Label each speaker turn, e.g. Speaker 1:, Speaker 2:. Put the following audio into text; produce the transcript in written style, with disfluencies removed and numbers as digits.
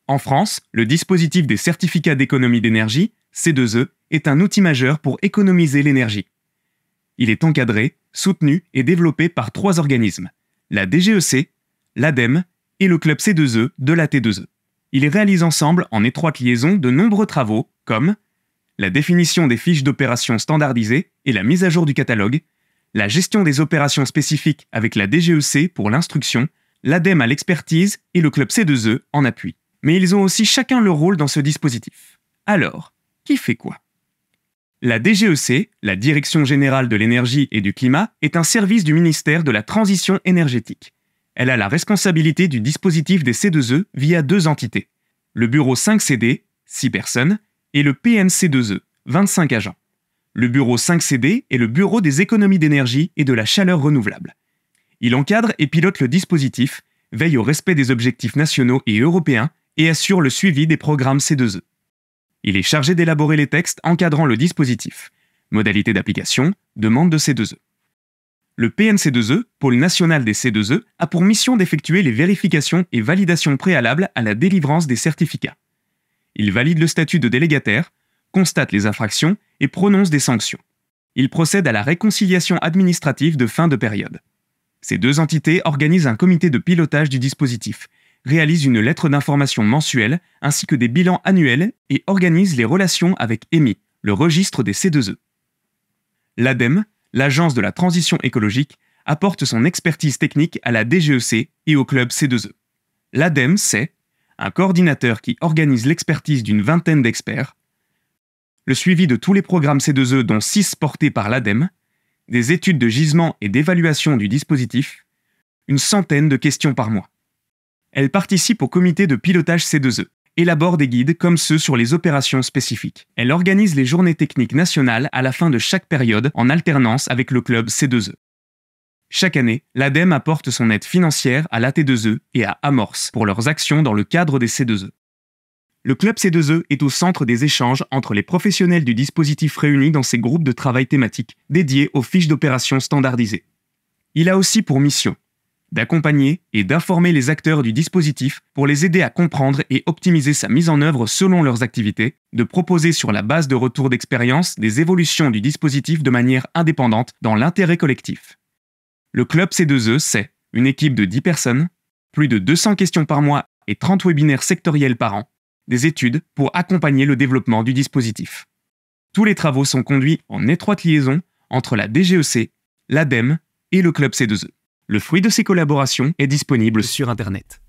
Speaker 1: En France, le dispositif des certificats d'économie d'énergie, C2E, est un outil majeur pour économiser l'énergie. Il est encadré, soutenu et développé par 3 organismes, la DGEC, l'ADEME et le club C2E de la T2E. Ils réalisent ensemble, en étroite liaison, de nombreux travaux comme la définition des fiches d'opérations standardisées et la mise à jour du catalogue, la gestion des opérations spécifiques avec la DGEC pour l'instruction, l'ADEME à l'expertise et le club C2E en appui. Mais ils ont aussi chacun leur rôle dans ce dispositif. Alors, qui fait quoi ? La DGEC, la Direction Générale de l'Énergie et du Climat, est un service du ministère de la Transition énergétique. Elle a la responsabilité du dispositif des C2E via 2 entités, le bureau 5CD, 6 personnes, et le PNC2E, 25 agents. Le bureau 5CD est le bureau des économies d'énergie et de la chaleur renouvelable. Il encadre et pilote le dispositif, veille au respect des objectifs nationaux et européens et assure le suivi des programmes C2E. Il est chargé d'élaborer les textes encadrant le dispositif, modalités d'application, demande de C2E. Le PNC2E, pôle national des C2E, a pour mission d'effectuer les vérifications et validations préalables à la délivrance des certificats. Il valide le statut de délégataire, constate les infractions et prononce des sanctions. Il procède à la réconciliation administrative de fin de période. Ces 2 entités organisent un comité de pilotage du dispositif, réalisent une lettre d'information mensuelle ainsi que des bilans annuels et organisent les relations avec EMI, le registre des C2E. L'ADEME, l'Agence de la transition écologique, apporte son expertise technique à la DGEC et au club C2E. L'ADEME, c'est un coordinateur qui organise l'expertise d'une vingtaine d'experts, le suivi de tous les programmes C2E dont 6 portés par l'ADEME, des études de gisement et d'évaluation du dispositif, une centaine de questions par mois. Elle participe au comité de pilotage C2E, élabore des guides comme ceux sur les opérations spécifiques. Elle organise les journées techniques nationales à la fin de chaque période en alternance avec le club C2E. Chaque année, l'ADEME apporte son aide financière à l'AT2E et à Amorce pour leurs actions dans le cadre des C2E. Le club C2E est au centre des échanges entre les professionnels du dispositif réunis dans ces groupes de travail thématiques dédiés aux fiches d'opérations standardisées. Il a aussi pour mission d'accompagner et d'informer les acteurs du dispositif pour les aider à comprendre et optimiser sa mise en œuvre selon leurs activités, de proposer sur la base de retours d'expérience des évolutions du dispositif de manière indépendante dans l'intérêt collectif. Le club C2E, c'est une équipe de 10 personnes, plus de 200 questions par mois et 30 webinaires sectoriels par an, des études pour accompagner le développement du dispositif. Tous les travaux sont conduits en étroite liaison entre la DGEC, l'ADEME et le club C2E. Le fruit de ces collaborations est disponible sur Internet.